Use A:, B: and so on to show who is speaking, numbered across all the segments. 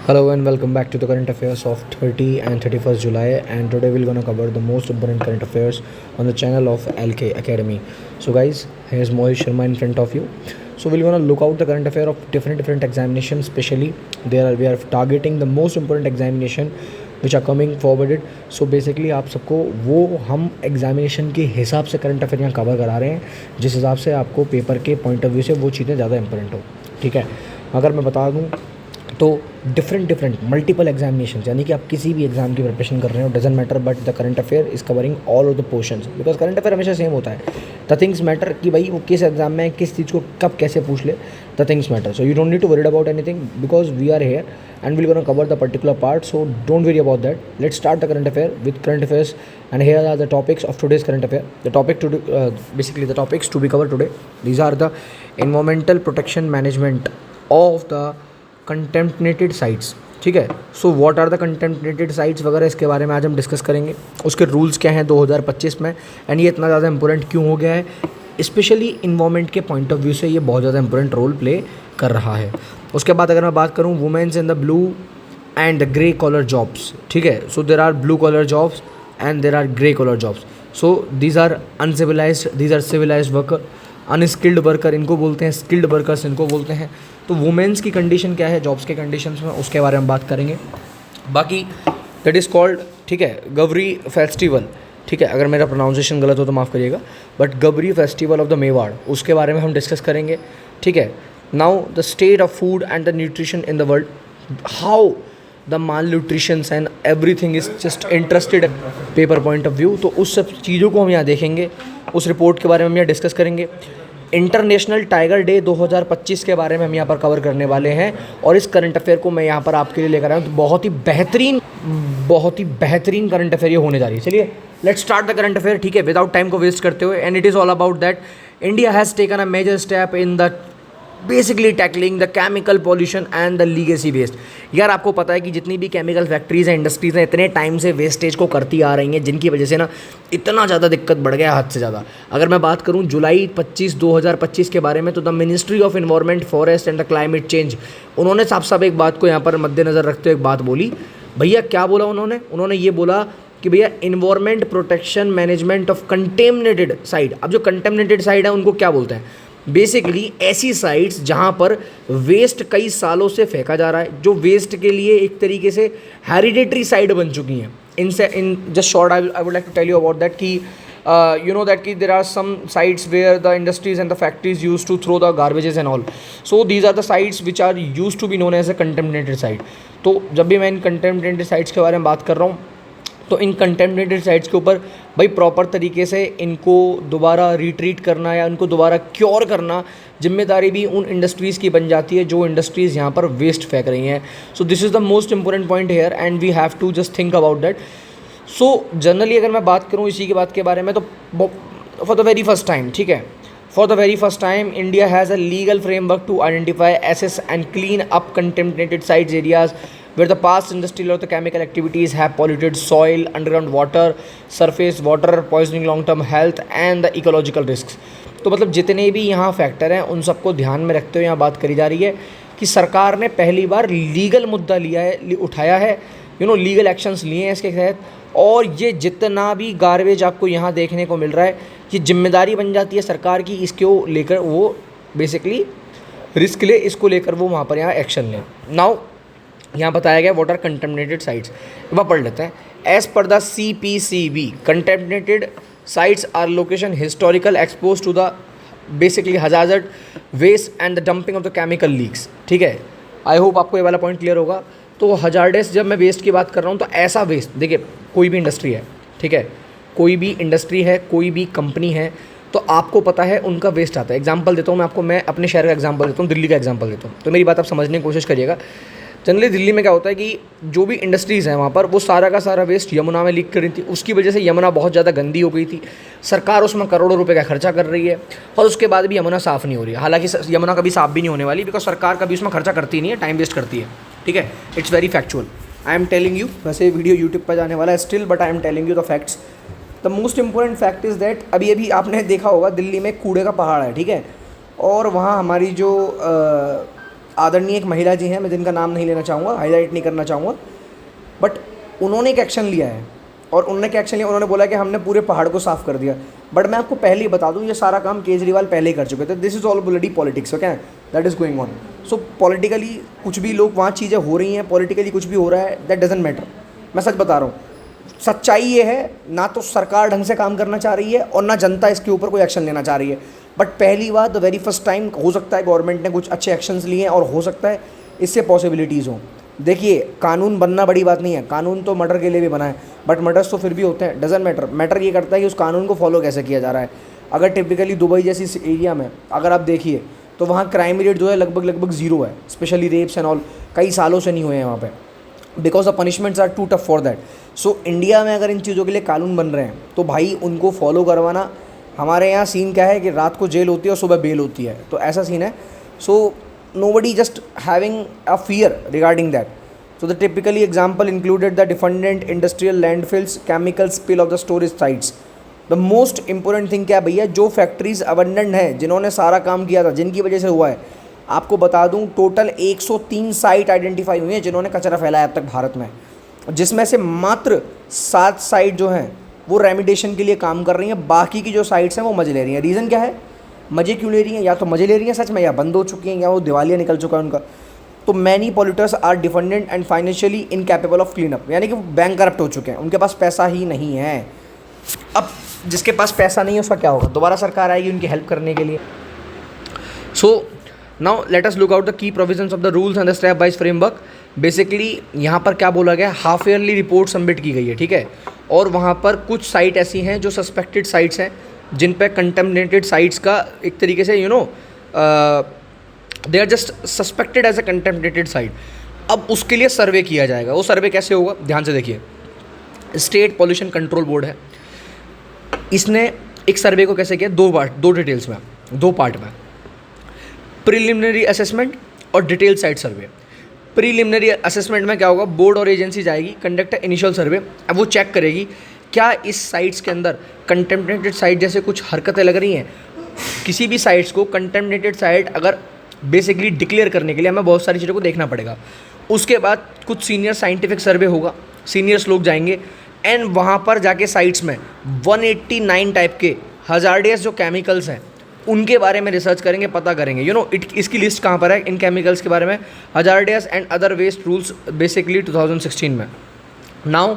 A: Hello and welcome back to the current affairs of 30 and 31st July, and today we're gonna cover the most important current affairs on the channel of LK Academy. So guys, here's Mohit Sharma in front of you. So we're gonna look out the current affair of different examinations. Especially we are targeting the most important examination which are coming forwarded. So basically आप सबको वो हम examination के हिसाब से current affair यहाँ cover करा रहे हैं, जिस हिसाब से आपको पेपर के पॉइंट ऑफ व्यू से वो चीज़ें ज़्यादा इंपॉर्टेंट हो. ठीक है, अगर मैं बता दूँ तो डिफरेंट मल्टीपल एग्जामिनेशन, यानी कि आप किसी भी एग्जाम की प्रिपरेशन कर रहे हो, doesn't matter, but the current affair is covering all of the portions. Because current affair हमेशा सेम होता है. द थिंग्स मैटर कि भाई वो किस एग्जाम में किस चीज़ को कब कैसे पूछ ले. The things matter. So you don't need to worried about anything because we are here and will gonna cover the particular part. So don't worry about that. Let's start the current affair with current affairs. And here are the topics of today's current affair. The topics to be covered today. These are the environmental protection management of the contaminated sites. ठीक है, so what are the contaminated sites वगैरह, इसके बारे में आज हम discuss करेंगे. उसके रूल्स क्या हैं 2025 में, एंड ये इतना ज़्यादा इंपॉर्टेंट क्यों हो गया है. स्पेशली इन्वायरमेंट के पॉइंट ऑफ व्यू से ये बहुत ज़्यादा इंपॉर्टेंट रोल प्ले कर रहा है. उसके बाद अगर मैं बात करूँ womens in the blue and the grey collar jobs. ठीक है, so there are blue collar jobs and there are grey collar jobs. So these are uncivilized, these are civilized worker. Unskilled worker इनको बोलते हैं, skilled workers इनको बोलते हैं. तो women's की कंडीशन क्या है जॉब्स के कंडीशंस में, उसके बारे में बात करेंगे. बाकी दैट इज़ कॉल्ड, ठीक है, गवरी फेस्टिवल. ठीक है, अगर मेरा प्रोनाउंसिएशन गलत हो तो माफ़ करिएगा, but Gavari festival of the Mewar, उसके बारे में हम डिस्कस करेंगे. ठीक है, now the state of food and the nutrition in the world, how the mall nutritions and everything is just interested paper point of view. तो उस सब चीज़ों को हम यहाँ देखेंगे, उस रिपोर्ट के बारे में हम यहाँ डिस्कस करेंगे. इंटरनेशनल टाइगर डे 2025 के बारे में हम यहाँ पर कवर करने वाले हैं, और इस करंट अफेयर को मैं यहाँ पर आपके लिए लेकर आया हूँ. तो बहुत ही बेहतरीन करंट अफेयर ये होने जा रही है. चलिए let's start the current affair. ठीक है, विदाउट टाइम को वेस्ट करते हुए, and it is all about that India has taken a major step in the basically tackling the chemical pollution and the legacy waste. यार आपको पता है कि जितनी भी केमिकल फैक्ट्रीज़ हैं, इंडस्ट्रीज़ हैं, इतने टाइम से वेस्टेज को करती आ रही हैं, जिनकी वजह से ना इतना ज़्यादा दिक्कत बढ़ गया हद से ज़्यादा. अगर मैं बात करूं जुलाई 25 2025 के बारे में, तो the ministry of environment, forest and the climate change, उन्होंने साफ साफ एक बात को यहाँ पर मद्देनज़र रखते हुए एक बात बोली. भैया क्या बोला उन्होंने ये बोला कि भैया environment protection management of contaminated site. अब जो कंटेमिनेटेड साइट है उनको क्या बोलते हैं, बेसिकली ऐसी साइट्स जहाँ पर वेस्ट कई सालों से फेंका जा रहा है, जो वेस्ट के लिए एक तरीके से हेरिडेटरी साइट बन चुकी हैं. In just short I would like to tell you about that कि you know that कि there are some sites where the industries and the factories used to throw the garbages and all. So these are the sites which are used to be known as a contaminated site. तो जब भी मैं इन contaminated sites के बारे में बात कर रहा हूँ, तो इन कंटेमिनेटेड साइट्स के ऊपर भाई प्रॉपर तरीके से इनको दोबारा रिट्रीट करना या उनको दोबारा क्योर करना जिम्मेदारी भी उन इंडस्ट्रीज़ की बन जाती है जो इंडस्ट्रीज़ यहाँ पर वेस्ट फेंक रही हैं. So this is the most important point here and we have to just think about that. So generally अगर मैं बात करूँ इसी की बात के बारे में, तो for the very first time, ठीक है, for the very first time India has a legal framework to identify, assess and clean up contaminated sites areas where the past industrial or the chemical activities have polluted soil, underground water, surface water, poisoning long-term health and the ecological risks. तो मतलब जितने भी यहाँ factor हैं उन सबको ध्यान में रखते हुए यहाँ बात करी जा रही है कि सरकार ने पहली बार लीगल मुद्दा उठाया है, लीगल एक्शंस लिए हैं इसके तहत. और ये जितना भी गार्बेज आपको यहाँ देखने को मिल रहा है, ये जिम्मेदारी बन जाती है सरकार की, इसको लेकर वो बेसिकली रिस्क ले, इसको लेकर वो वहाँ पर यहाँ एक्शन लें. नाउ यहाँ बताया गया व्हाट आर कंटेमिनेटेड साइट्स, वह पढ़ लेते हैं. As per the CPCB, contaminated sites are location historical expose to the basically hazard waste and the dumping of the chemical leaks. ठीक है, आई होप आपको ये वाला पॉइंट क्लियर होगा. तो हजार्डस, जब मैं वेस्ट की बात कर रहा हूँ, तो ऐसा वेस्ट, देखिए कोई भी इंडस्ट्री है, ठीक है, कोई भी इंडस्ट्री है, कोई भी कंपनी है, तो आपको पता है उनका वेस्ट आता है. एग्जाम्पल देता हूँ मैं आपको, मैं अपने शहर का एग्जाम्पल देता हूँ, दिल्ली का एग्जाम्पल देता हूँ, तो मेरी बात आप समझने की कोशिश करिएगा. जनरली दिल्ली में क्या होता है कि जो भी इंडस्ट्रीज़ हैं वहाँ पर, वो सारा का सारा वेस्ट यमुना में लीक कर रही थी. उसकी वजह से यमुना बहुत ज़्यादा गंदी हो गई थी. सरकार उसमें करोड़ों रुपए का खर्चा कर रही है, और उसके बाद भी यमुना साफ़ नहीं हो रही है. हालांकि यमुना कभी साफ़ भी नहीं होने वाली, बिकॉज सरकार कभी उसमें खर्चा करती नहीं है, टाइम वेस्ट करती है. ठीक है, it's very factual. I am telling you, वैसे वीडियो यूट्यूब पर जाने वाला है still, but I am telling you the facts. The most important fact is that अभी आपने देखा होगा दिल्ली में कूड़े का पहाड़ है, ठीक है, और वहाँ हमारी जो आदरणीय एक महिला जी हैं, मैं जिनका नाम नहीं लेना चाहूँगा, हाईलाइट नहीं करना चाहूँगा, बट उन्होंने एक एक्शन लिया है। और उन्होंने क्या एक्शन लिया, उन्होंने बोला कि हमने पूरे पहाड़ को साफ़ कर दिया। बट मैं आपको पहले ही बता दूं, ये सारा काम केजरीवाल पहले ही कर चुके थे। This is all bloody politics, okay, that is going on. So politically कुछ भी लोग वहाँ चीज़ें हो रही हैं, पॉलिटिकली कुछ भी हो रहा है, दैट डजेंट मैटर। मैं सच बता रहा हूँ, सच्चाई ये है, ना तो सरकार ढंग से काम करना चाह रही है और ना जनता इसके ऊपर कोई एक्शन लेना चाह रही है। बट पहली बार द वेरी फर्स्ट टाइम हो सकता है गवर्नमेंट ने कुछ अच्छे एक्शंस लिए हैं और हो सकता है इससे पॉसिबिलिटीज़ हों। देखिए, कानून बनना बड़ी बात नहीं है, कानून तो मर्डर के लिए भी बना है, बट मर्डर्स तो फिर भी होते हैं, डजेंट मैटर। मैटर ये करता है कि उस कानून को फॉलो कैसे किया जा रहा है। अगर टिपिकली दुबई जैसी एरिया में अगर आप देखिए तो वहाँ क्राइम रेट जो है लगभग ज़ीरो है, स्पेशली रेप्स एंड ऑल कई सालों से नहीं हुए हैं वहाँ पे, because the punishments are too tough for that. So India में अगर इन चीज़ों के लिए कानून बन रहे हैं तो भाई उनको फॉलो करवाना। हमारे यहाँ सीन क्या है कि रात को जेल होती है और सुबह बेल होती है, तो ऐसा सीन है। सो nobody just having a fear regarding that. So the typically example included the defendant industrial landfills, chemical spill of the storage sites. The most important thing क्या है भैया, जो फैक्ट्रीज अबंडेंट हैं, जिन्होंने सारा काम किया था, जिनकी वजह से हुआ है, आपको बता दूं टोटल 103 साइट आइडेंटिफाई हुई हैं जिन्होंने कचरा फैलाया अब तक भारत में, जिसमें से मात्र 7 साइट जो हैं वो रेमिडिएशन के लिए काम कर रही हैं। बाकी की जो साइट्स हैं वो मजे ले रही हैं। रीज़न क्या है, मज़े क्यों ले रही हैं? या तो मज़े ले रही हैं सच में, या बंद हो चुकी हैं, या वो दिवालिया निकल चुका है उनका। तो many polluters are defendant and financially incapable of clean up, यानी कि वो बैंक करप्ट हो चुके हैं, उनके पास पैसा ही नहीं है। अब जिसके पास पैसा नहीं है उसका क्या होगा, दोबारा सरकार आएगी उनकी हेल्प करने के लिए। So now let us look out the key provisions of the rules and the step wise framework. Basically यहाँ पर क्या बोला गया, हाफ ईयरली रिपोर्ट सबमिट की गई है, ठीक है। और वहाँ पर कुछ साइट ऐसी हैं जो सस्पेक्टेड साइट्स हैं, जिन पे कंटेमिनेटेड साइट्स का एक तरीके से they are just suspected as a contaminated site. अब उसके लिए सर्वे किया जाएगा। वो सर्वे कैसे होगा, ध्यान से देखिए। स्टेट पॉल्यूशन कंट्रोल बोर्ड है, इसने एक सर्वे को कैसे किया, दो पार्ट में, प्रिलिमिनरी असेसमेंट और डिटेल साइट सर्वे। प्रिलिमिनरी असेसमेंट में क्या होगा, बोर्ड और एजेंसी जाएगी, कंडक्ट इनिशियल सर्वे। अब वो चेक करेगी क्या इस साइट्स के अंदर कंटेमिनेटेड साइट जैसे कुछ हरकतें लग रही हैं। किसी भी साइट्स को कंटेमिनेटेड साइट अगर बेसिकली डिक्लेयर करने के लिए हमें बहुत सारी चीज़ों को देखना पड़ेगा। उसके बाद कुछ सीनियर साइंटिफिक सर्वे होगा, सीनियर्स लोग जाएंगे एंड वहाँ पर जाके साइट्स में 189 टाइप के हजार्डियस जो केमिकल्स हैं उनके बारे में रिसर्च करेंगे, पता करेंगे। इसकी लिस्ट कहाँ पर है इन केमिकल्स के बारे में, hazardous and other waste rules basically 2016 में। नाउ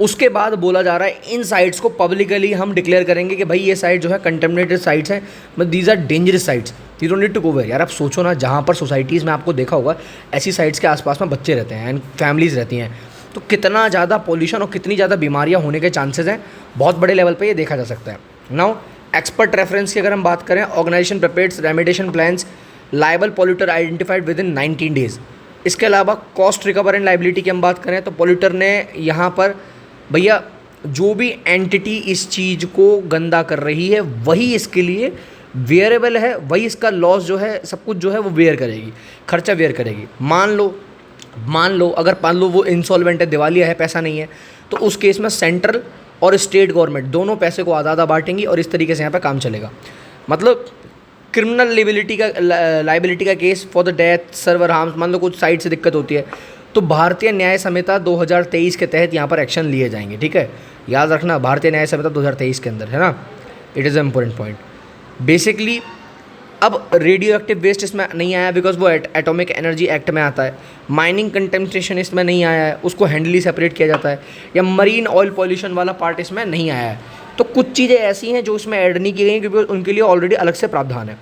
A: उसके बाद बोला जा रहा है इन साइट्स को पब्लिकली हम डिक्लेयर करेंगे कि भाई ये साइट जो है कंटेमिनेटेड साइट्स हैं, but these are dangerous sites, you don't need to go there. यार आप सोचो ना, जहाँ पर सोसाइटीज़ में आपको देखा होगा ऐसी साइट्स के आसपास में बच्चे रहते हैं एंड फैमिलीज़ रहती हैं, तो कितना ज़्यादा पॉल्यूशन और कितनी ज़्यादा बीमारियाँ होने के चांसेस हैं, बहुत बड़े लेवल पर ये देखा जा सकता है। नाउ एक्सपर्ट रेफरेंस की अगर हम बात करें, organisation prepares remediation plans, liable polluter identified within 19 days. इसके अलावा कॉस्ट रिकवर एंड लाइबिलिटी की हम बात करें तो पॉल्यूटर ने यहाँ पर भैया जो भी एंटिटी इस चीज़ को गंदा कर रही है वही इसके लिए वेयरेबल है, वही इसका लॉस जो है सब कुछ जो है वो वेयर करेगी, खर्चा वेयर करेगी। मान लो अगर वो इंसॉल्वेंट है, दिवालिया है, पैसा नहीं है, तो उस केस में सेंट्रल और स्टेट गवर्नमेंट दोनों पैसे को आधा बांटेंगी और इस तरीके से यहाँ पे काम चलेगा। मतलब क्रिमिनल लाइबिलिटी का case for the death, server harms, मान लो कुछ साइड से दिक्कत होती है तो भारतीय न्याय संहिता 2023 के तहत यहाँ पर एक्शन लिए जाएंगे, ठीक है। याद रखना, भारतीय न्याय संहिता 2023 के अंदर है ना, it is a important point. Basically अब रेडियो एक्टिव वेस्ट इसमें नहीं आया बिकॉज वो एटॉमिक एनर्जी एक्ट में आता है। माइनिंग कंटेमिनेशन इसमें नहीं आया है, उसको हैंडली सेपरेट किया जाता है। या मरीन ऑयल पॉल्यूशन वाला पार्ट इसमें नहीं आया है। तो कुछ चीज़ें ऐसी हैं जो इसमें ऐड नहीं की गई क्योंकि उनके लिए ऑलरेडी अलग से प्रावधान है,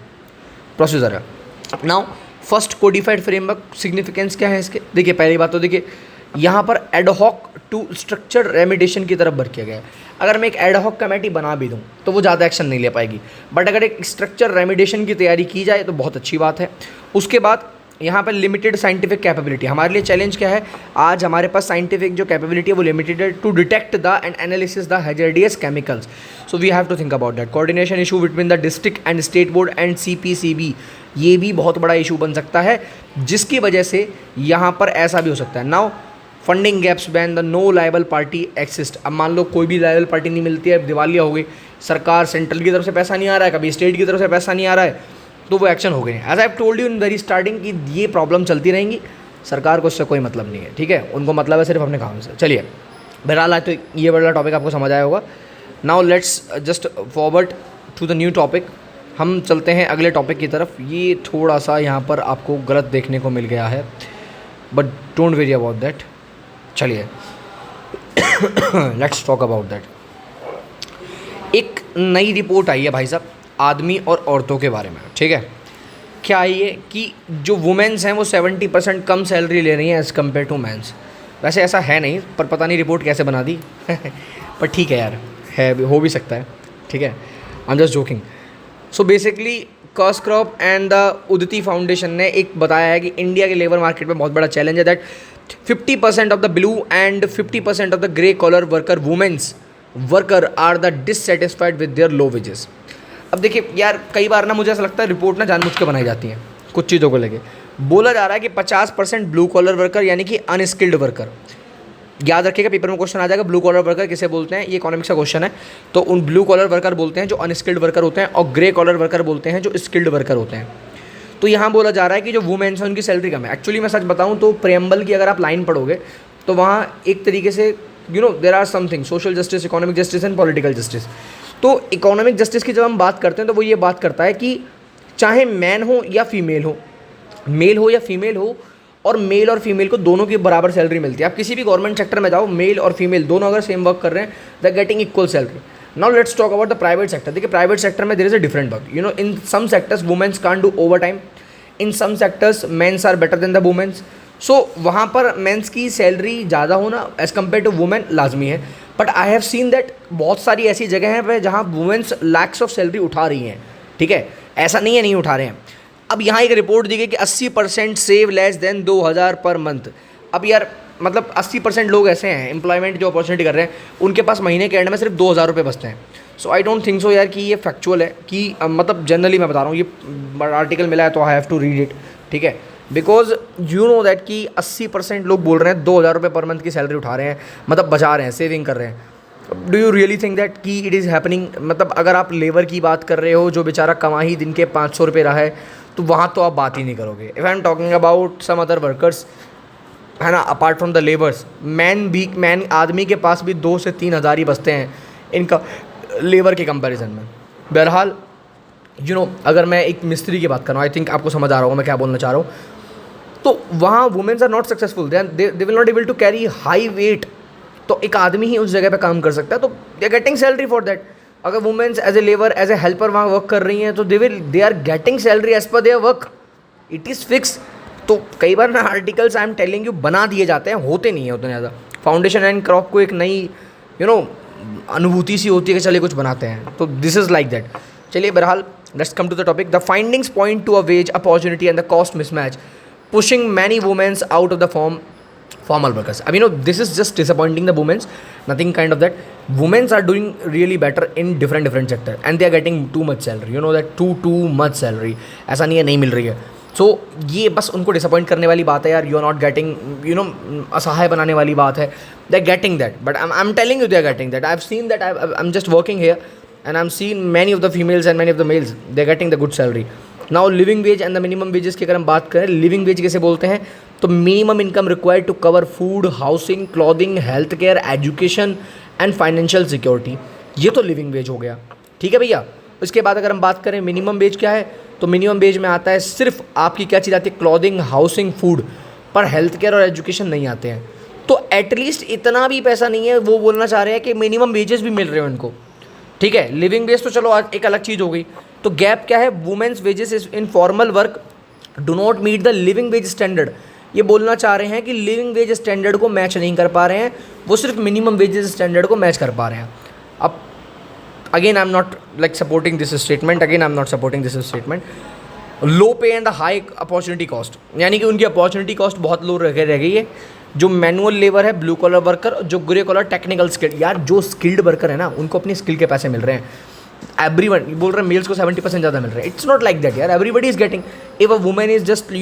A: प्रोसीजर है। Now first codified framework significance क्या है इसके, देखिए पहली बात तो देखिए यहाँ पर एडहॉक टू स्ट्रक्चर्ड रेमिडिएशन की तरफ बढ़ किया गया है। अगर मैं एक एडहॉक कमेटी बना भी दूँ तो वो ज़्यादा एक्शन नहीं ले पाएगी, बट अगर एक स्ट्रक्चर रेमिडिएशन की तैयारी की जाए तो बहुत अच्छी बात है। उसके बाद यहाँ पर लिमिटेड साइंटिफिक कैपेबिलिटी, हमारे लिए चैलेंज क्या है, आज हमारे पास साइंटिफिक जो कैपेबिलिटी है वो लिमिटेड है to detect the and analysis the hazardous chemicals. So we have to think about that. Coordination issue between the district and state board and CPCB, ये भी बहुत बड़ा इशू बन सकता है, जिसकी वजह से यहाँ पर ऐसा भी हो सकता है। Now funding gaps ban the no liable party exist. अब मान लो कोई भी लायबल पार्टी नहीं मिलती है, दिवालिया हो गई, सरकार सेंट्रल की तरफ से पैसा नहीं आ रहा है, कभी स्टेट की तरफ से पैसा नहीं आ रहा है, तो वो एक्शन हो गए हैं। As I told you in very starting कि ये प्रॉब्लम चलती रहेंगी, सरकार को उससे कोई मतलब नहीं है, ठीक है, उनको मतलब है सिर्फ अपने काम से। चलिए बहरहाल आज तो ये वाला टॉपिक आपको समझ आया होगा। Now let's just forward to the new topic. हम चलते हैं अगले टॉपिक की तरफ। ये थोड़ा सा यहाँ पर आपको गलत देखने को मिल गया है, but don't very about that. चलिए लेट्स टॉक अबाउट दैट। एक नई रिपोर्ट आई है भाई साहब आदमी और औरतों के बारे में, ठीक है। क्या आई है कि जो वुमेन्स हैं वो 70% कम सैलरी ले रही हैं एज़ कम्पेयर टू मैंस। वैसे ऐसा है नहीं, पर पता नहीं रिपोर्ट कैसे बना दी पर ठीक है यार, है हो भी सकता है, ठीक है। I am just joking. So basically कॉस्क्रॉप एंड द उदती फाउंडेशन ने एक बताया है कि इंडिया के लेबर मार्केट में बहुत बड़ा चैलेंज है that 50% of the blue and 50% of the grey collar worker womens worker are the dissatisfied with their low wages. अब देखिए यार, कई बार ना मुझे ऐसा लगता है रिपोर्ट ना जानबूझ के बनाई जाती हैं कुछ चीज़ों को लेके। बोला जा रहा है कि 50% ब्लू कॉलर वर्कर यानी कि अनस्किल्ड वर्कर। याद रखिएगा पेपर में क्वेश्चन आ जाएगा, ब्लू कॉलर वर्कर किसे बोलते हैं, ये इकोनॉमिक्स का क्वेश्चन है। तो उन ब्लू कॉलर वर्कर बोलते हैं जो अनस्किल्ड वर्कर होते हैं, और ग्रे कॉलर वर्कर बोलते हैं जो स्किल्ड वर्कर होते हैं। तो यहाँ बोला जा रहा है कि जो वुमेन्स हैं उनकी सैलरी कम है। एक्चुअली मैं सच बताऊँ तो प्रेम्बल की अगर आप लाइन पढ़ोगे तो वहाँ एक तरीके से there are something social justice, economic justice and political justice. तो इकोनॉमिक जस्टिस की जब हम बात करते हैं तो वो ये बात करता है कि चाहे मैन हो या फीमेल हो, मेल हो या फीमेल हो, और मेल और फीमेल को दोनों की बराबर सैलरी मिलती है। आप किसी भी गवर्नमेंट सेक्टर में जाओ, मेल और फीमेल दोनों अगर सेम वर्क कर रहे हैं they are getting equal salary. Now let's talk about the private sector. देखिए प्राइवेट सेक्टर में there is a different work. In some sectors womens can't do over time, in some sectors mens are better than the womens. So वहाँ पर mains की salary ज़्यादा होना as compare to women लाजमी है। But I have seen that बहुत सारी ऐसी जगह हैं जहाँ वुमेन्स लैक्स ऑफ सैलरी उठा रही हैं, ठीक है, ऐसा नहीं है नहीं उठा रहे हैं। अब यहाँ एक रिपोर्ट दी गई कि 80% save less than 2000 per month. अब यार मतलब 80% लोग ऐसे हैं एम्प्लॉयमेंट जो अपॉर्चुनिटी कर रहे हैं उनके पास महीने के एंड में सिर्फ 2000 रुपये बचते हैं। सो आई डोंट थिंक सो यार कि ये फैक्चुअल है कि मतलब जनरली मैं बता रहा हूँ, ये आर्टिकल मिला है तो I have to read it, ठीक है। बिकॉज यू नो दैट कि 80% लोग बोल रहे हैं 2000 रुपये पर मंथ की सैलरी उठा रहे हैं, मतलब बचा रहे हैं, सेविंग कर रहे हैं। Do you really think that कि इट इज़ हैपनिंग? मतलब अगर आप लेबर की बात कर रहे हो जो बेचारा कमा ही दिन के 500 रुपये रहा है तो वहाँ तो आप बात ही नहीं करोगे। If I am talking about some other workers, है ना, apart from the labours, man आदमी के पास भी 2 से 3 हज़ार ही बचते हैं इनका लेबर के कंपैरिजन में। बहरहाल अगर मैं एक मिस्त्री की बात कर रहा हूँ, आई थिंक आपको समझ आ रहा होगा मैं क्या बोलना चाह रहा हूँ। तो वहाँ womens are not successful, they will not able to carry high weight. तो एक आदमी ही उस जगह पे काम कर सकता है, तो they are getting salary for that. अगर womens as a labour as a helper वहाँ वर्क कर रही हैं तो they are getting salary as per their work, it is fix. तो कई बार ना articles I am telling you बना दिए जाते हैं, होते नहीं है उतने ज़्यादा। फाउंडेशन एंड क्रॉप को एक नई अनुभूति सी होती है कि चलिए कुछ बनाते हैं, तो दिस इज़ लाइक दैट। चलिए बहरहाल let's come to the topic. The findings point to a wage opportunity and the cost mismatch pushing many women out of the formal workers. I mean, this is just disappointing the women, nothing kind of that. Women are doing really better in different sector and they are getting too much salary, that too much salary, ऐसा नहीं है नहीं मिल रही है। सो ये बस उनको disappoint करने वाली बात है यार, यू आर नॉट गेटिंग असहाय बनाने वाली बात है। They are getting that, but I am telling you they are getting that. I have seen that, I am just working here and I am seen many of the females and many of the males, they are getting the good salary. Now living wage and the minimum wages की अगर हम बात करें, living veg कैसे बोलते हैं, तो minimum income required to cover food, housing, clothing, health care, education and financial security, ये तो लिविंग वेज हो गया, ठीक है भैया। उसके बाद अगर हम बात करें मिनिमम वेज क्या है, तो मिनिमम वेज में आता है सिर्फ आपकी क्या चीज़ आती है, क्लॉथिंग, हाउसिंग, फूड, पर हेल्थ केयर और एजुकेशन नहीं आते हैं। तो एटलीस्ट इतना भी पैसा नहीं है, वो बोलना चाह रहे हैं कि मिनिमम वेजेस भी मिल रहे हैं उनको, ठीक है। लिविंग वेज तो चलो आज एक अलग चीज़ हो गई। तो गैप क्या है, womens wages in formal work do not meet the living wage standard. ये बोलना चाह रहे हैं कि लिविंग वेज स्टैंडर्ड को मैच नहीं कर पा रहे हैं, वो सिर्फ मिनिमम वेजेस स्टैंडर्ड को मैच कर पा रहे हैं। अब again I am not like supporting this statement, low pay and the high opportunity cost, यानी कि उनकी अपॉर्चुनिटी कॉस्ट बहुत लो रह गई है। जो मैनुअल लेबर है, ब्लू कॉलर वर्कर, जो ग्रे कॉलर टेक्निकल स्किल, यार जो स्किल्ड वर्कर है ना उनको अपनी स्किल के पैसे मिल रहे हैं। एवरीवन बोल रहे हैं मेल्स को 70% ज़्यादा मिल रहा है, इट्स नॉट लाइक दैट यार, everybody is getting. If a women is just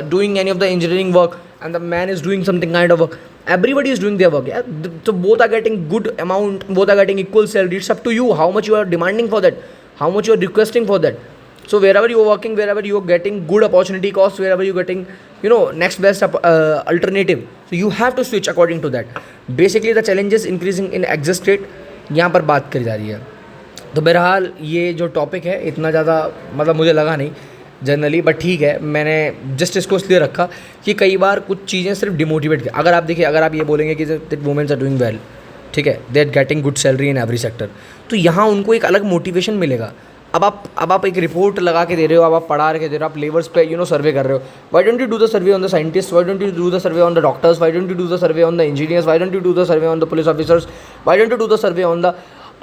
A: doing any of the engineering work and the man is doing something kind of work, everybody is doing their work, yeah. So both are getting good amount, both are getting equal salary. It's up to you how much you are demanding for that, how much you are requesting for that. So wherever you are working, wherever you are getting good opportunity cost, wherever you are getting next best alternative, so you have to switch according to that. Basically the challenges increasing in exit rate यहाँ पर बात करी जा रही है. तो बहरहाल ये जो टॉपिक है इतना ज़्यादा मतलब मुझे लगा नहीं जनरली, बट ठीक है, मैंने जस्ट इसको इसलिए रखा कि कई बार कुछ चीज़ें सिर्फ डिमोटिवेट कर. अगर आप देखिए, अगर आप ये बोलेंगे कि that womens are doing well, ठीक है, they are getting good salary in every sector, तो यहाँ उनको एक अलग मोटिवेशन मिलेगा. अब आप एक रिपोर्ट लगा के दे रहे हो, अब आप पढ़ा के दे रहे हो, आप लेबर्स पे सर्वे कर रहे हो. Why don't you do the survey on the scientist, why don't you do the survey on the doctors, why don't you do the survey on the engineers, why don't you do the survey on the police officers, why don't you do the survey on the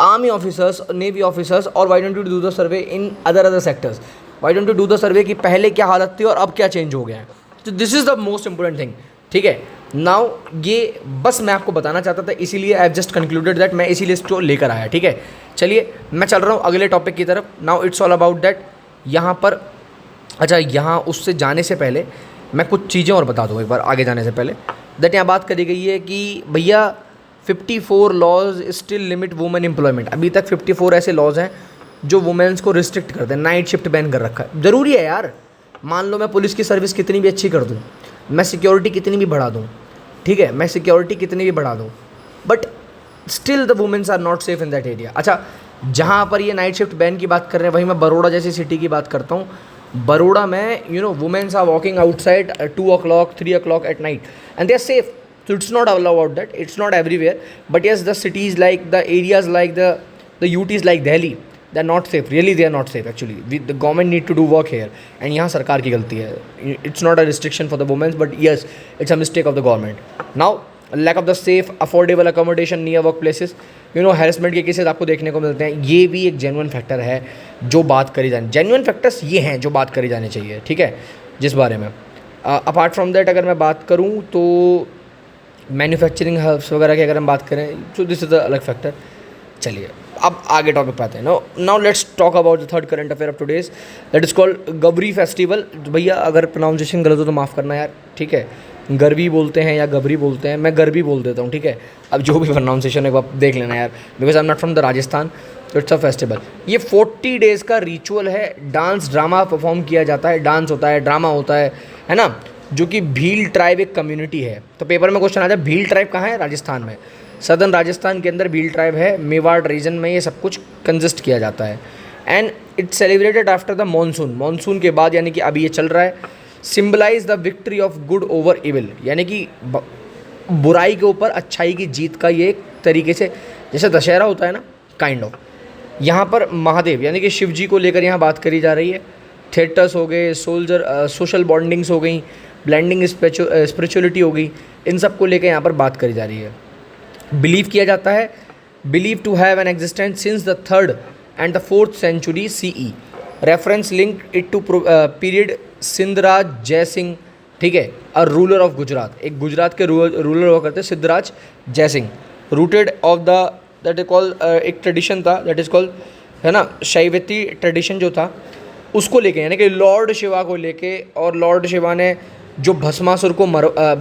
A: army officers, navy officers, और why don't you do the survey in other sectors. Why don't you do the survey कि पहले क्या हालत थी और अब क्या change हो गया है. तो this is the most important thing. ठीक है, नाउ ये बस मैं आपको बताना चाहता था, इसीलिए आई हैव जस्ट कंक्लूडेड दैट, मैं इसीलिए इसको लेकर आया. ठीक है, चलिए मैं चल रहा हूँ अगले टॉपिक की तरफ. Now it's all about that. यहाँ पर अच्छा, यहाँ उससे जाने से पहले मैं कुछ चीज़ें और बता दूँ एक बार आगे जाने से पहले. दैट यहाँ बात करी गई है कि भैया 54 laws still limit women employment. अभी तक 54 ऐसे लॉज हैं जो वुमेन्स को रिस्ट्रिक्ट करते हैं. नाइट शिफ्ट बैन कर रखा है. ज़रूरी है यार. मान लो मैं पुलिस की सर्विस कितनी भी अच्छी कर दूँ, मैं सिक्योरिटी कितनी भी बढ़ा दूँ, ठीक है, मैं सिक्योरिटी कितनी भी बढ़ा दूँ, but still the womens are not safe in that area. अच्छा, जहाँ पर ये नाइट शिफ्ट बैन की बात कर रहे हैं, वहीं मैं बड़ौदा जैसी सिटी की बात करता हूँ. बड़ौदा में womens are walking outside 2 o'clock 3 o'clock at night and they are safe. So it's not all about that. It's not everywhere. But yes, the cities like the areas like the UTs like Delhi, they are not safe. Really, they are not safe actually. The government need to do work here. And यहाँ सरकार की गलती है. It's not a restriction for the women, but yes, it's a mistake of the government. Now, lack of the safe, affordable accommodation near workplaces. harassment के cases आपको देखने को मिलते हैं. ये भी एक genuine factor है जो बात करी जानी. genuine factors ये हैं जो बात करी जानी चाहिए. ठीक है, जिस बारे में apart from that अगर मैं बात करूँ तो मैन्युफैक्चरिंग हब्स वगैरह की अगर हम बात करें, तो दिस इज़ द अलग फैक्टर. चलिए अब आगे टॉपिक पे आते हैं. Now let's talk about the third current affair of today's, that is called Gabri festival. भैया अगर प्रोनाउंसिएशन गलत हो तो माफ़ करना यार. ठीक है, गरबी बोलते हैं या गबरी बोलते हैं, मैं गरबी बोल देता हूँ. ठीक है, अब जो भी प्रोनाउंसिएशन है आप देख लेना यार, because I am not from the Rajasthan. तो इट्स अ फेस्टिवल. ये 40 डेज़ का रिचुअल है. डांस ड्रामा परफॉर्म किया जाता है, डांस होता है, ड्रामा होता है ना, जो कि भील ट्राइब एक कम्युनिटी है. तो पेपर में क्वेश्चन आता है भील ट्राइब कहाँ है? राजस्थान में. सदर्न राजस्थान के अंदर भील ट्राइब है. मेवाड़ रीजन में ये सब कुछ कंजिस्ट किया जाता है. And it's celebrated after the monsoon. Monsoon के बाद, यानी कि अभी ये चल रहा है. Symbolise the victory of good over evil, यानी कि बुराई के ऊपर अच्छाई की जीत का ये एक तरीके से, जैसे दशहरा होता है ना, काइंड ऑफ. यहाँ पर महादेव यानी कि शिव जी को लेकर यहाँ बात करी जा रही है. थिएटर्स हो गए, सोशल बॉन्डिंग्स हो गई, ब्लेंडिंग स्पिरिचुअलिटी हो गई, इन सब को लेकर यहाँ पर बात करी जा रही है. बिलीव किया जाता है, believe to have an existence since the 3rd and the 4th century CE. Reference link it to period Sindhraj Jai Singh. ठीक है, अ रूलर ऑफ गुजरात. एक गुजरात के रूलर हुआ करते सिद्धराज जय Singh. Rooted of the that is called, एक ट्रेडिशन था दैट इज कॉल्ड, है ना, शैवती ट्रेडिशन जो था उसको लेके, यानी कि लॉर्ड शिवा को लेके. और लॉर्ड शिवा ने जो भस्मासुर को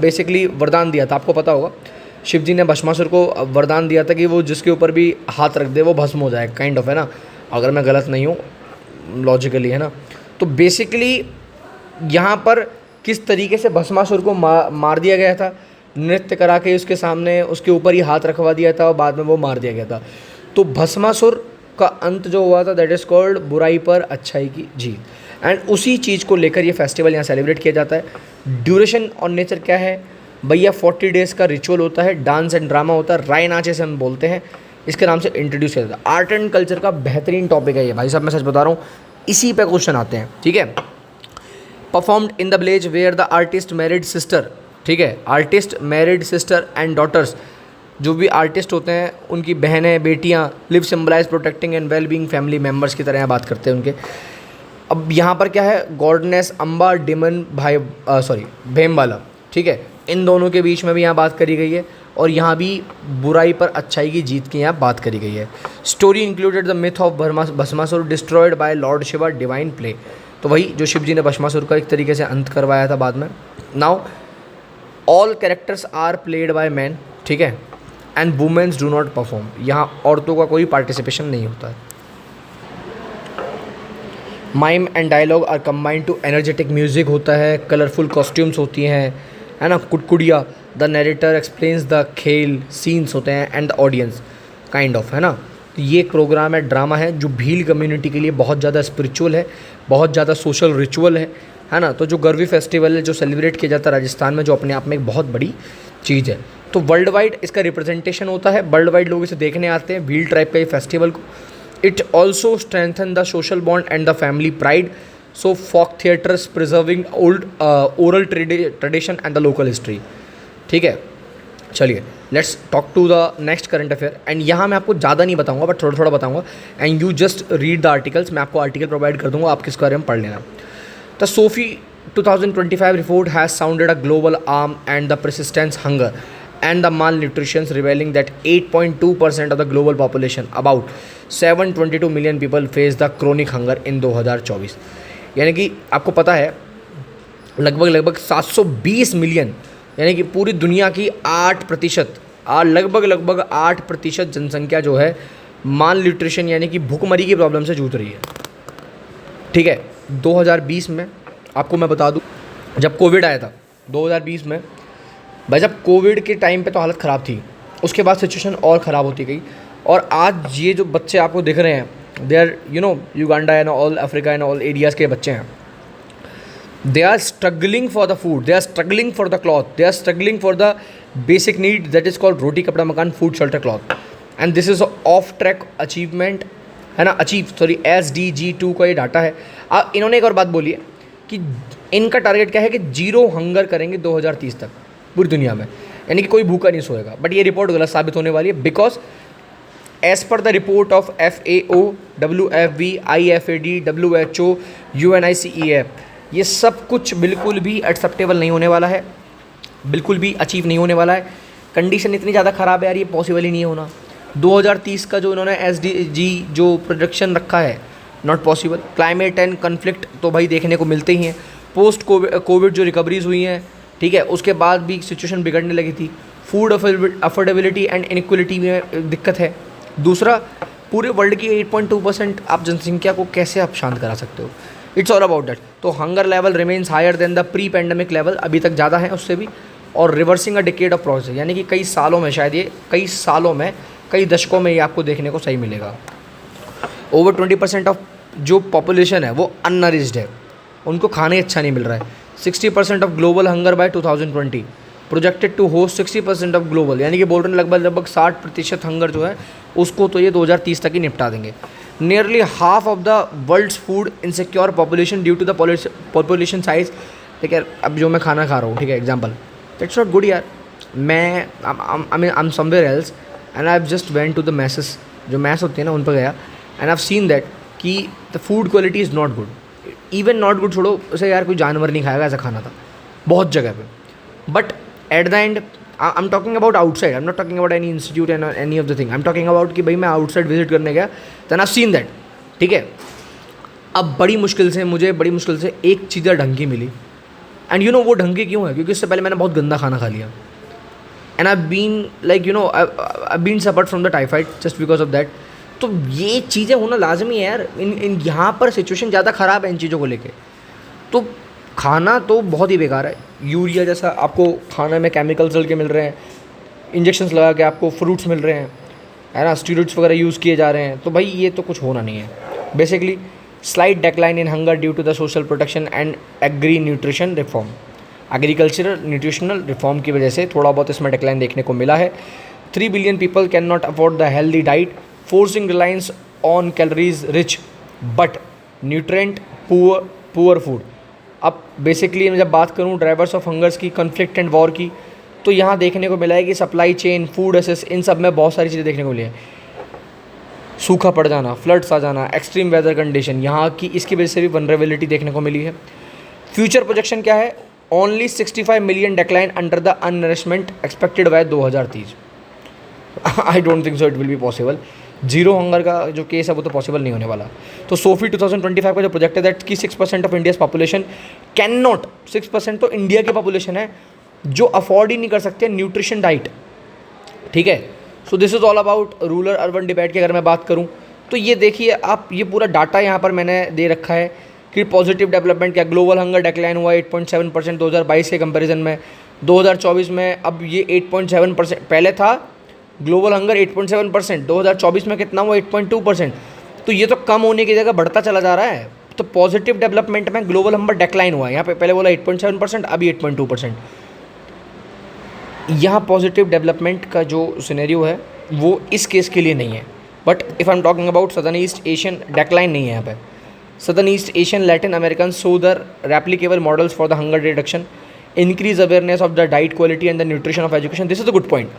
A: बेसिकली वरदान दिया था, आपको पता होगा, शिव जी ने भस्मासुर को वरदान दिया था कि वो जिसके ऊपर भी हाथ रख दे वो भस्म हो जाए, काइंड ऑफ, है ना, अगर मैं गलत नहीं हूँ लॉजिकली, है ना. तो बेसिकली यहाँ पर किस तरीके से भस्मासुर को मार दिया गया था, नृत्य करा के उसके सामने उसके ऊपर ही हाथ रखवा दिया था और बाद में वो मार दिया गया था. तो भस्मासुर का अंत जो हुआ था दैट इज़ कॉल्ड बुराई पर अच्छाई की जीत. एंड उसी चीज़ को लेकर ये फेस्टिवल यहाँ सेलिब्रेट किया जाता है. ड्यूरेशन और नेचर क्या है भैया? 40 डेज़ का रिचुअल होता है, डांस एंड ड्रामा होता है, राय नाचे से हम बोलते हैं, इसके नाम से इंट्रोड्यूस किया जाता है. आर्ट एंड कल्चर का बेहतरीन टॉपिक है ये भाई साहब, मैं सच बता रहा हूँ. इसी पे क्वेश्चन आते हैं. ठीक है, performed in the village where the artist married sister. ठीक है, artist married sister and daughters, जो भी आर्टिस्ट होते हैं उनकी बहनें बेटियाँ, live symbolise protecting and well being family members की तरह यहाँ बात करते हैं उनके. अब यहाँ पर क्या है, गॉडनेस अम्बा डिमन भेमबाला. ठीक है, इन दोनों के बीच में भी यहाँ बात करी गई है. और यहाँ भी बुराई पर अच्छाई की जीत की यहाँ बात करी गई है. Story included the myth of Bhasmasur destroyed by Lord Shiva divine play. तो वही जो शिव जी ने भस्मासुर का एक तरीके से अंत करवाया था बाद में. Now all characters are played by man. ठीक है, and womens do not perform. यहाँ औरतों का कोई पार्टिसिपेशन नहीं होता है. Mime and dialogue are combined to energetic music होता है, कलरफुल कॉस्ट्यूम्स होती हैं, है ना, कुटकुड़िया, द नरेटर एक्सप्लेन्स द खेल सीन्स होते हैं and the audience kind of, है ना। तो ये एक प्रोग्राम है, ड्रामा है जो भील कम्युनिटी के लिए बहुत ज़्यादा स्पिरिचुअल है, बहुत ज़्यादा सोशल रिचुअल है ना। तो जो गरवी फेस्टिवल है जो सेलिब्रेट किया जाता है राजस्थान में, जो अपने आप में एक बहुत बड़ी चीज़ है, तो वर्ल्ड वाइड इसका रिप्रेजेंटेशन होता है, वर्ल्ड वाइड लोग इसे देखने आते हैं भील ट्राइब का ये फेस्टिवल को। It also strengthen the social bond and the family pride, so folk theatres preserving old oral tradition and the local history. ठीक है, चलिए let's talk to the next current affair. एंड यहाँ मैं आपको ज़्यादा नहीं बताऊँगा बट थोड़ा थोड़ा बताऊँगा, and you just read the articles. मैं आपको आर्टिकल प्रोवाइड कर दूँगा, आप इसके बारे में पढ़ लेना। The Sophie 2025 report has sounded a global alarm and the persistent hunger and the malnutrition, revealing that 8.2% of the global population, about 722 million people, face the chronic hunger in 2024। यानी कि आपको पता है लगभग 720 मिलियन, यानी कि पूरी दुनिया की 8%, लगभग 8% जनसंख्या जो है माल न्यूट्रिशन यानी कि भूखमरी की प्रॉब्लम से जूझ रही है। ठीक है, 2020 में आपको मैं बता दूं, जब कोविड आया था 2020 में, भाई जब कोविड के टाइम पे तो हालत ख़राब थी, उसके बाद सिचुएशन और ख़राब होती गई। और आज ये जो बच्चे आपको दिख रहे हैं, they are Uganda and all Africa and all areas के बच्चे हैं, they are struggling for the food, they are struggling for the cloth, they are struggling for the basic need that is called roti kapda makan food shelter cloth. And this is off track achievement, है ना, SDG2 का ये data है। इन्होंने एक और बात बोली है कि इनका टारगेट क्या है कि जीरो हंगर करेंगे 2030 तक पूरी दुनिया में, यानी कि कोई भूखा नहीं सोएगा। बट ये रिपोर्ट गलत साबित होने वाली है, because as per the report of FAO, WFP, IFAD, WHO, UNICEF, ये सब कुछ बिल्कुल भी एक्सेप्टेबल नहीं होने वाला है, बिल्कुल भी अचीव नहीं होने वाला है। कंडीशन इतनी ज़्यादा ख़राब है यार, ये पॉसिबल ही नहीं होना। 2030 का जो इन्होंने SDG जो प्रोजेक्शन रखा है, not possible. Climate and conflict तो भाई देखने को मिलते ही हैं। पोस्ट कोविड जो रिकवरीज हुई हैं, ठीक है, उसके बाद भी सिचुएशन बिगड़ने लगी थी। फूड अफोर्डेबिलिटी एंड इनइक्वलिटी में दिक्कत है। दूसरा, पूरे वर्ल्ड की 8.2% आप जनसंख्या को कैसे आप शांत करा सकते हो? It's all about that. तो hunger level remains higher than the pre pandemic level, अभी तक ज़्यादा है उससे भी। और reversing a decade of process, यानी कि कई सालों में, शायद ये कई दशकों में ये आपको देखने को सही मिलेगा। ओवर 20% ऑफ जो पॉपुलेशन है वो अननरिश्ड है, उनको खाना ही अच्छा नहीं मिल रहा है। 60% of global hunger by 2020 projected to host 60% of global, यानी कि बोल रहे हैं लगभग 60% हंगर जो है उसको तो ये 2030 तक ही निपटा देंगे। Nearly half of the world's food insecure population due to the population size. ठीक है, अब जो मैं खाना खा रहा हूँ, ठीक है, एग्जाम्पल, दैट्स नॉट गुड यार। मैं I am somewhere else and I have just went to the messes, जो मैस होती है ना, उन पर गया, and I have seen that कि the food quality is not good. Even not good छोड़ो, उसे यार कोई जानवर नहीं खाएगा, ऐसा खाना था बहुत जगह पे। But at the end I am talking about outside, I am not talking about any institute and any of the thing. I am talking about कि भाई मैं आउटसाइड विजिट करने गया, देन आई सीन दैट। ठीक है, अब बड़ी मुश्किल से एक चीज़ ढंग की मिली। एंड यू नो वो ढंग की क्यों है? क्योंकि इससे पहले मैंने बहुत गंदा खाना खा लिया, and I been like I been suffered from the typhoid just because of that. तो ये चीज़ें होना लाजमी है यार। इन यहाँ पर सिचुएशन ज़्यादा ख़राब है इन चीज़ों को लेके। तो खाना तो बहुत ही बेकार है। यूरिया जैसा आपको खाने में केमिकल्स डल के मिल रहे हैं, इंजेक्शंस लगा के आपको फ्रूट्स मिल रहे हैं, है ना, स्टीरॉइड्स वगैरह यूज़ किए जा रहे हैं। तो भाई ये तो कुछ होना नहीं है। Basically slight decline in hunger due to the social protection and agri nutrition reform, agricultural nutritional reform की वजह से थोड़ा बहुत इसमें डिक्लाइन देखने को मिला है। 3 billion people can not afford the healthy diet, forcing reliance on calories rich but nutrient poor food. अब बेसिकली मैं जब बात करूँ ड्राइवर्स ऑफ हंगर्स की, कन्फ्लिक्ट एंड वॉर की, तो यहाँ देखने को मिला है कि सप्लाई चेन, फूड एसेस, इन सब में बहुत सारी चीज़ें देखने को मिली है। सूखा पड़ जाना, फ्लड्स आ जाना, एक्सट्रीम वेदर कंडीशन, यहाँ की इसकी वजह से भी वनरेबिलिटी देखने को मिली है। फ्यूचर प्रोजेक्शन क्या है? Only 65 million decline under the undernourishment expected by 2030। I don't think so it will be possible. Zero hunger का जो केस है वो तो पॉसिबल नहीं होने वाला। तो सोफी 2025 का जो प्रोजेक्ट है दैट कि 6% of India's population can not, 6% तो इंडिया की पॉपुलेशन है जो अफोर्ड ही नहीं कर सकते न्यूट्रिशन डाइट। ठीक है, सो this is all about rural urban debate की अगर मैं बात करूँ तो ये देखिए आप, ये पूरा डाटा यहाँ पर मैंने दे रखा है कि पॉजिटिव डेवलपमेंट क्या, ग्लोबल हंगर डिक्लाइन हुआ 8.7% 2022 के कंपैरिजन में, 2024 में अब ये 8.7%, पहले था ग्लोबल हंगर 8.7%, 2024 में कितना हुआ 8.2%। तो ये तो कम होने की जगह बढ़ता चला जा रहा है। तो पॉजिटिव डेवलपमेंट में ग्लोबल हंगर डिक्लाइन हुआ है, यहाँ पे पहले बोला 8.7%, अभी 8.2%। यहाँ पॉजिटिव डेवलपमेंट का जो सिनेरियो है वो इस केस के लिए नहीं है। But if I am talking about southern east Asian, decline नहीं है यहाँ पे। Southern east Asian Latin American so the replicable models for the hunger reduction, increase awareness of the diet quality and the nutrition of education. This is the good point.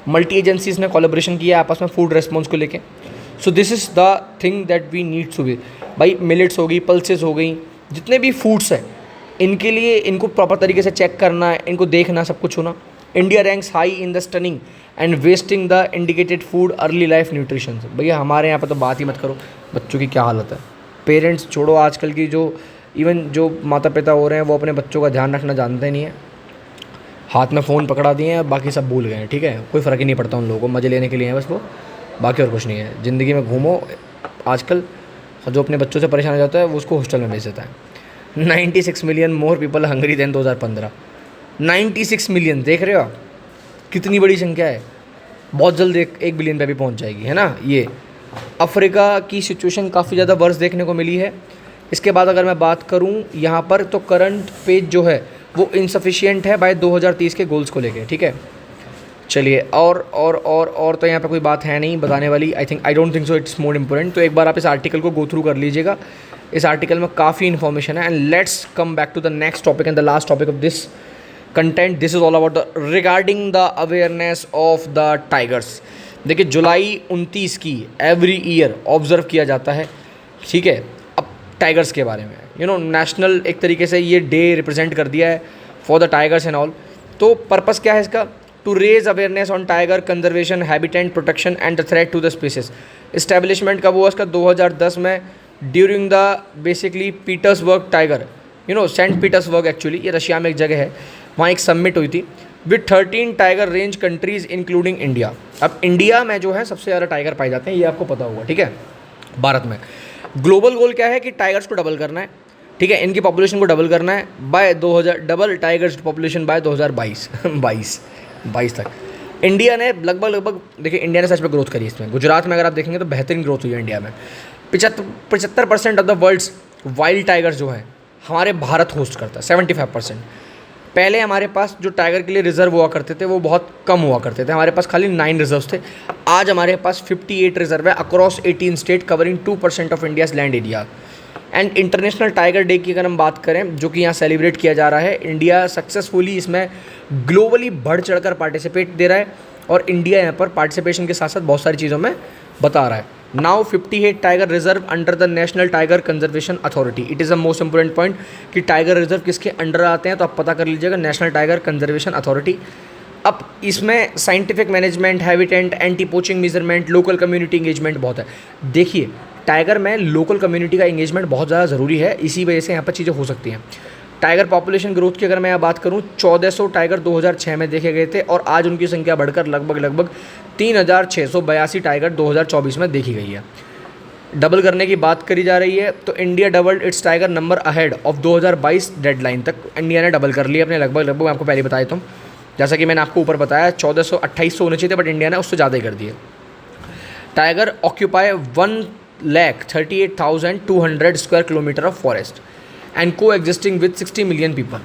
A: Multi agencies ने collaboration किया आपस में food response को लेके। So this is the thing that we need to be. भाई millets हो गई, pulses हो गई, जितने भी फूड्स हैं इनके लिए इनको प्रॉपर तरीके से चेक करना, इनको देखना, सब कुछ होना। India ranks high in the stunning and wasting the indicated food early life nutrition. भैया हमारे यहाँ पर तो बात ही मत करो, बच्चों की क्या हालत है। पेरेंट्स छोड़ो, आजकल की जो इवन जो माता पिता हो रहे हैं वो अपने बच्चों का ध्यान रखना जानते नहीं है। हाथ में फ़ोन पकड़ा दिए हैं, बाकी सब भूल गए हैं। ठीक है, कोई फ़र्क ही नहीं पड़ता उन लोगों को, मज़े लेने के लिए है बस वो, बाकी और कुछ नहीं है। ज़िंदगी में घूमो। आजकल जो अपने बच्चों से परेशान हो जाता है वो उसको हॉस्टल में भेज देता है। 96 million more people hungry then 2015। 96 million, देख रहे हो आप कितनी बड़ी संख्या है। बहुत जल्द 1 बिलियन पे भी पहुंच जाएगी, है ना। ये अफ्रीका की सिचुएशन काफ़ी ज़्यादा वर्स देखने को मिली है। इसके बाद अगर मैं बात करूं यहाँ पर, तो करंट पेज जो है वो इनसफिशिएंट है बाय 2030 के गोल्स को लेके। ठीक है, चलिए और तो यहाँ पे कोई बात है नहीं बताने वाली। आई don't think so it's more important. तो एक बार आप इस आर्टिकल को गो थ्रू कर लीजिएगा। इस आर्टिकल में काफ़ी इन्फॉर्मेशन है। And let's come back to the next topic and the last topic of this content. This is all about the regarding the awareness of the tigers. देखिए जुलाई 29 की एवरी ईयर ऑब्जर्व किया जाता है। ठीक है, अब टाइगर्स के बारे में नेशनल एक तरीके से ये डे रिप्रेजेंट कर दिया है for the tigers and all. तो पर्पस क्या है इसका? To raise awareness on tiger conservation, habitat protection and the threat to the species. Establishment कब हुआ इसका? 2010 में during the basically Petersburg tiger, saint Petersburg, actually ये रशिया में एक जगह है, वहाँ एक सबमिट हुई थी with 13 tiger range countries including India. अब इंडिया में जो है सबसे ज़्यादा टाइगर पाए जाते हैं, ये आपको पता होगा। ठीक है, भारत में ग्लोबल गोल क्या है कि टाइगर्स को डबल करना है। ठीक है, इनकी पॉपुलेशन को डबल करना है by 2000, double tigers population by 2022 तक। इंडिया ने लगभग देखिए, इंडिया ने सच में ग्रोथ करी इसमें। गुजरात में अगर आप देखेंगे तो बेहतरीन ग्रोथ हुई है इंडिया में। 75% of the world's wild tigers जो हैं हमारे भारत होस्ट करता है, 75%। पहले हमारे पास जो टाइगर के लिए रिजर्व हुआ करते थे वो बहुत कम हुआ करते थे, हमारे पास खाली 9 रिजर्व्स थे। आज हमारे पास 58 रिजर्व है across 18 state covering 2% of India's land area. And international tiger day की अगर हम बात करें, जो कि यहाँ सेलिब्रेट किया जा रहा है, इंडिया सक्सेसफुली इसमें ग्लोबली बढ़ चढ़कर पार्टिसिपेट दे रहा है। और इंडिया यहाँ पर पार्टिसिपेशन के साथ साथ बहुत सारी चीज़ों में बता रहा है। Now 58 tiger reserve under the national tiger conservation authority. It is the most important point कि टाइगर रिजर्व किसके अंडर आते हैं, तो आप पता कर लीजिएगा, नेशनल टाइगर कंजर्वेशन अथॉरिटी। अब इसमें scientific management, habitat, anti poaching measurement, local community engagement बहुत है। देखिए टाइगर में लोकल कम्युनिटी का इंगेजमेंट बहुत ज़्यादा ज़रूरी है, इसी वजह से यहाँ पर चीज़ें हो सकती हैं। टाइगर पॉपुलेशन ग्रोथ की अगर मैं यहाँ बात करूँ, 1400 टाइगर 2006 में देखे गए थे और आज उनकी संख्या बढ़कर लगभग 3682 टाइगर 2024 में देखी गई है। डबल करने की बात करी जा रही है, तो India doubled it's tiger number ahead of 2022 deadline तक इंडिया ने डबल कर लिया अपने लगभग मैं आपको पहले बताया था। जैसा कि मैंने आपको ऊपर बताया 2800 होने चाहिए थे, बट इंडिया ने उससे ज़्यादा ही कर दिए। Tiger occupy 1,38,200 square kilometer of forest and coexisting with 60 million people.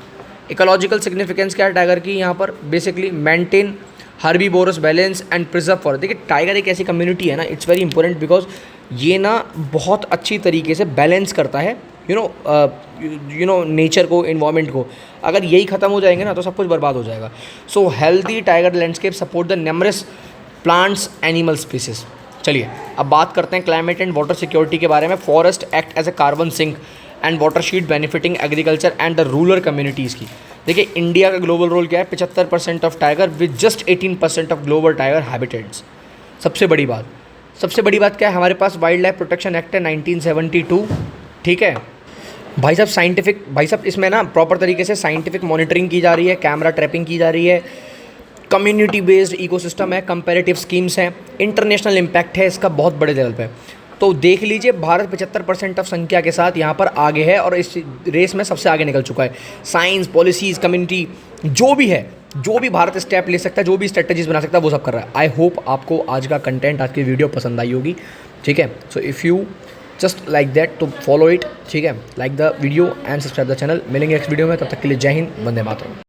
A: Ecological significance क्या है टाइगर की? यहाँ पर basically maintain herbivorous balance and preserve forest. देखिए टाइगर एक ऐसी कम्युनिटी है ना, इट्स वेरी इंपॉर्टेंट बिकॉज ये ना बहुत अच्छी तरीके से बैलेंस करता है यू नो नेचर को, इन्वायरमेंट को। अगर यही ख़त्म हो जाएंगे ना तो सब कुछ बर्बाद हो जाएगा। So healthy tiger landscape support the numerous plants animal species. चलिए अब बात करते हैं क्लाइमेट एंड वाटर सिक्योरिटी के बारे में। Forest act as a carbon sink and water sheet benefiting agriculture and the rural communities की। देखिए इंडिया का ग्लोबल रोल क्या है? 75% of tiger with just 18% of global tiger habitats. सबसे बड़ी बात क्या है? हमारे पास वाइल्ड लाइफ प्रोटेक्शन एक्ट है 1972। ठीक है भाई साहब, इसमें ना प्रॉपर तरीके से साइंटिफिक मॉनिटरिंग की जा रही है, कैमरा ट्रैपिंग की जा रही है, कम्युनिटी बेस्ड इकोसिस्टम है, कंपैरेटिव स्कीम्स हैं, इंटरनेशनल इम्पैक्ट है इसका बहुत बड़े लेवल पे। तो देख लीजिए भारत 75% ऑफ संख्या के साथ यहाँ पर आगे है और इस रेस में सबसे आगे निकल चुका है। साइंस, पॉलिसीज़, कम्युनिटी, जो भी है, जो भी भारत स्टेप ले सकता है, जो भी स्ट्रेटजीज बना सकता है, वो सब कर रहा है। आई होप आपको आज का कंटेंट, आज की वीडियो पसंद आई होगी, ठीक है। So if you just like that तो फॉलो इट, ठीक है। Like the video and subscribe the channel. मिलेंगे नेक्स्ट वीडियो में, तब तक के लिए जय हिंद, वंदे मातरम।